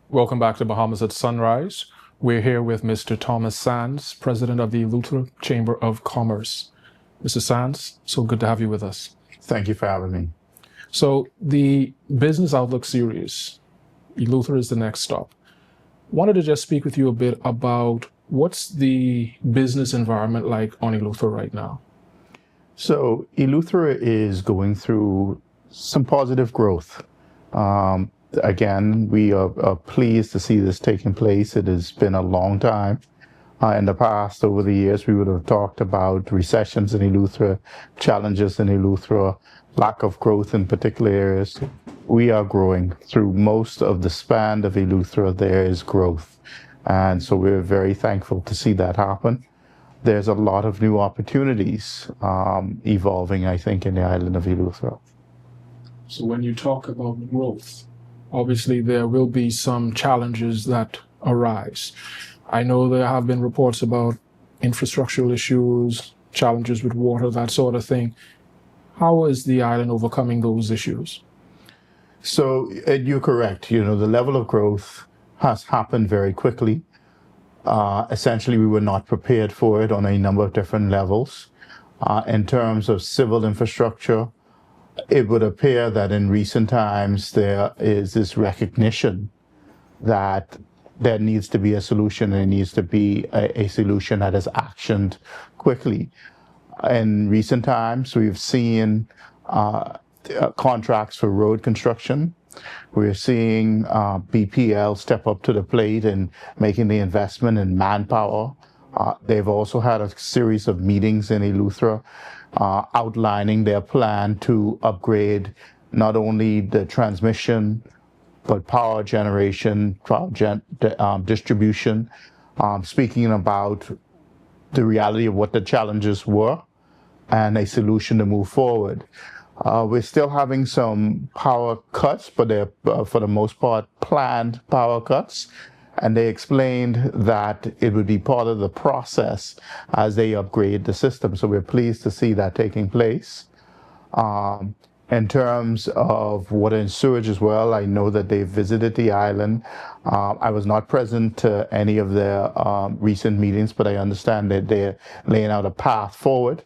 Welcome back to Bahamas at Sunrise. We're here with Mr. Thomas Sands, President of the Eleuthera Chamber of Commerce. Mr. Sands, so good to have you with us. Thank you for having me. So the Business Outlook series, Eleuthera is the next stop. Wanted to just speak with you a bit about what's the business environment like on Eleuthera right now? So Eleuthera is going through some positive growth. Again, we are pleased to see this taking place. It has been a long time. In the past, over the years, we would have talked about recessions in Eleuthera, challenges in Eleuthera, lack of growth in particular areas. We are growing. Through most of the span of Eleuthera, there is growth. And so we're very thankful to see that happen. There's a lot of new opportunities evolving, I think, in the island of Eleuthera. So when you talk about growth, obviously there will be some challenges that arise. I know there have been reports about infrastructural issues, challenges with water, that sort of thing. How is the island overcoming those issues? So you're correct. The level of growth has happened very quickly. Essentially, we were not prepared for it on a number of different levels. In terms of civil infrastructure, it would appear that in recent times there is this recognition that there needs to be a solution, and it needs to be a solution that is actioned quickly. In recent times, we've seen contracts for road construction. We're seeing BPL step up to the plate and making the investment in manpower. They've also had a series of meetings in Eleuthera outlining their plan to upgrade not only the transmission, but power generation, distribution, speaking about the reality of what the challenges were and a solution to move forward. We're still having some power cuts, but they're, for the most part, planned power cuts. And they explained that it would be part of the process as they upgrade the system. So we're pleased to see that taking place. In terms of water and sewage as well, I know that they visited the island. I was not present to any of their recent meetings, but I understand that they're laying out a path forward.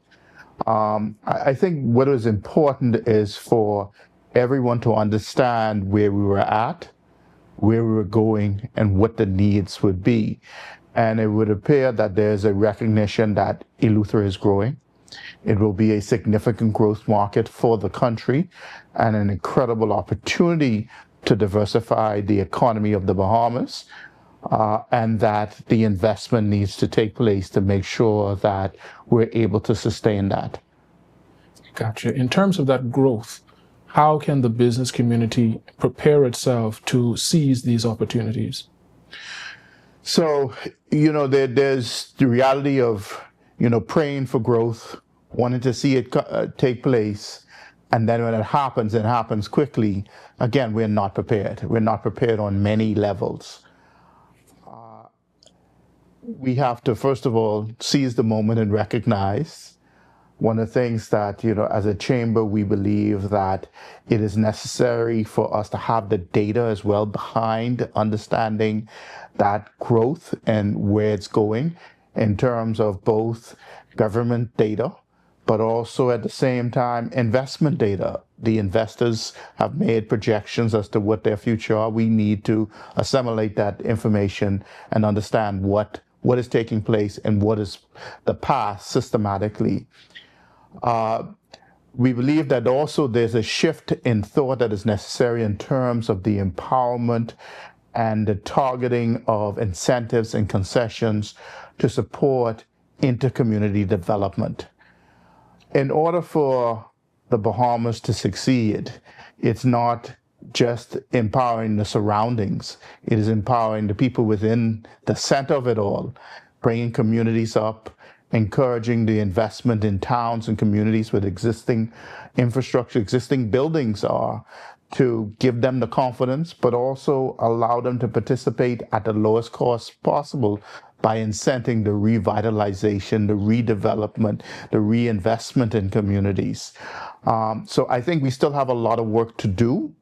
I think what is important is for everyone to understand where we were at, where we were going, and what the needs would be. And it would appear that there's a recognition that Eleuthera is growing. It will be a significant growth market for the country and an incredible opportunity to diversify the economy of the Bahamas, and that the investment needs to take place to make sure that we're able to sustain that. Gotcha. In terms of that growth, how can the business community prepare itself to seize these opportunities? So, there's the reality of, praying for growth, wanting to see it take place. And then when it happens quickly. Again, we're not prepared. We're not prepared on many levels. We have to, first of all, seize the moment and recognize. One of the things that, as a chamber, we believe that it is necessary for us to have the data as well behind understanding that growth and where it's going in terms of both government data, but also at the same time, investment data. The investors have made projections as to what their future are. We need to assimilate that information and understand what is taking place and what is the path systematically. We believe that also there's a shift in thought that is necessary in terms of the empowerment and the targeting of incentives and concessions to support inter-community development. In order for the Bahamas to succeed, it's not just empowering the surroundings. It is empowering the people within the center of it all, bringing communities up, encouraging the investment in towns and communities with existing infrastructure, existing buildings are, to give them the confidence, but also allow them to participate at the lowest cost possible by incenting the revitalization, the redevelopment, the reinvestment in communities. So I think we still have a lot of work to do.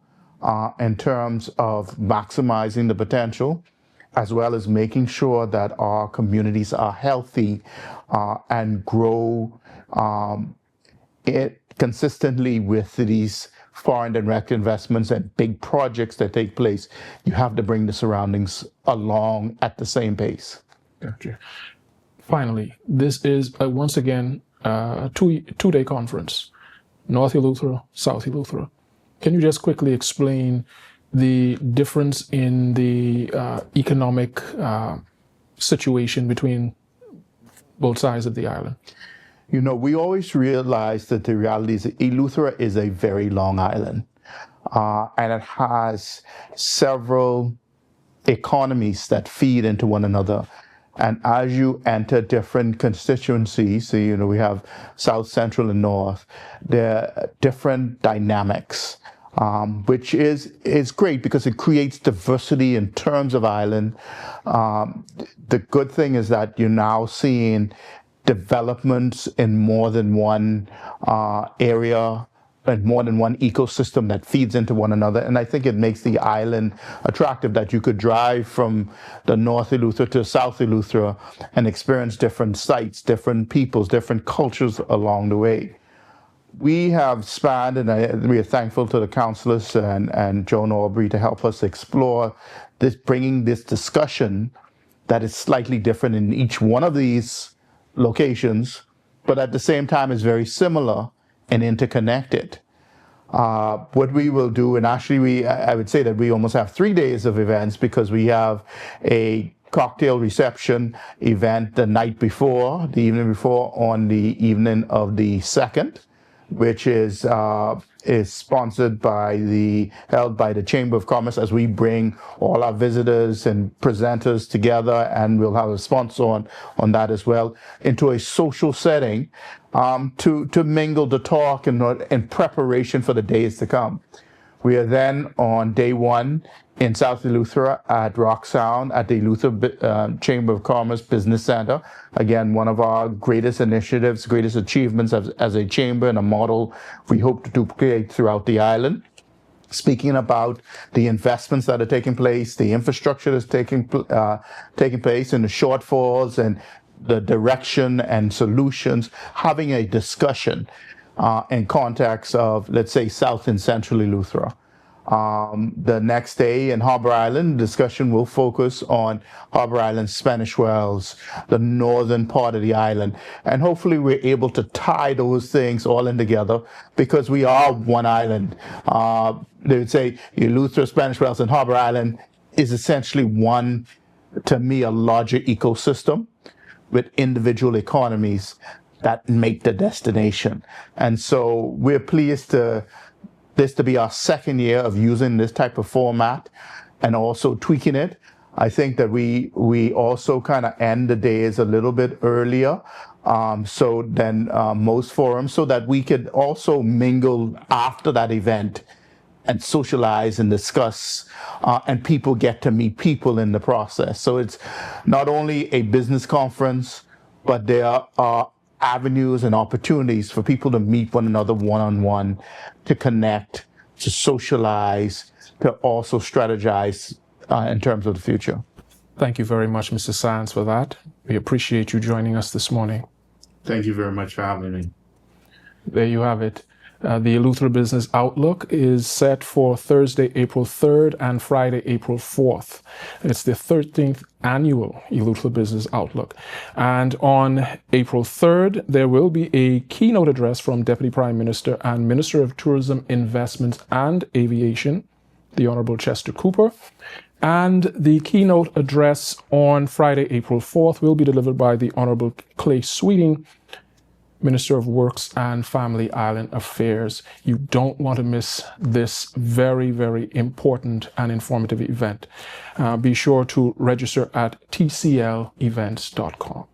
in terms of maximizing the potential, as well as making sure that our communities are healthy and grow it consistently with these foreign direct investments and big projects that take place. You have to bring the surroundings along at the same pace. Gotcha. Finally, this is once again a two-day conference, North Eleuthera, South Eleuthera. Can you just quickly explain the difference in the economic situation between both sides of the island? You know, we always realize that the reality is that Eleuthera is a very long island, and it has several economies that feed into one another. And as you enter different constituencies, so, you know, we have South, Central, and North, there are different dynamics, which is great because it creates diversity in terms of island. The good thing is that you're now seeing developments in more than one area and more than one ecosystem that feeds into one another. And I think it makes the island attractive that you could drive from the North Eleuthera to South Eleuthera and experience different sites, different peoples, different cultures along the way. We have spanned, and we are thankful to the councillors and Joan Aubrey to help us explore this, bringing this discussion that is slightly different in each one of these locations, but at the same time is very similar and interconnected. What we will do, and actually I would say that we almost have 3 days of events because we have a cocktail reception event the night before, the evening before, on the evening of the 2nd, which is sponsored held by the Chamber of Commerce, as we bring all our visitors and presenters together, and we'll have a sponsor on that as well, into a social setting to mingle, to talk in preparation for the days to come. We are then on day 1 in South Eleuthera at Rock Sound at the Eleuthera Chamber of Commerce Business Center. Again, one of our greatest initiatives, greatest achievements as a chamber, and a model we hope to duplicate throughout the island. Speaking about the investments that are taking place, the infrastructure that's taking place, and the shortfalls and the direction and solutions, having a discussion in context of, let's say, South and Central Eleuthera. The next day in Harbor Island, discussion will focus on Harbor Island, Spanish Wells, the northern part of the island. And hopefully we're able to tie those things all in together because we are one island. They would say Eleuthera, Spanish Wells, and Harbor Island is essentially one, to me, a larger ecosystem with individual economies that make the destination. And so we're pleased this to be our 2nd year of using this type of format and also tweaking it. I think that we also kind of end the days a little bit earlier than most forums, so that we could also mingle after that event and socialize and discuss, and people get to meet people in the process. So it's not only a business conference, but there are avenues and opportunities for people to meet one another one-on-one, to connect, to socialize, to also strategize in terms of the future. Thank you very much, Mr. Sands, for that. We appreciate you joining us this morning. Thank you very much for having me. There you have it. The Eleuthera Business Outlook is set for Thursday, April 3rd and Friday, April 4th. It's the 13th annual Eleuthera Business Outlook. And on April 3rd, there will be a keynote address from Deputy Prime Minister and Minister of Tourism, Investment and Aviation, the Honorable Chester Cooper. And the keynote address on Friday, April 4th will be delivered by the Honorable Clay Sweeting, Minister of Works and Family Island Affairs. You don't want to miss this very, very important and informative event. Be sure to register at tclevents.com.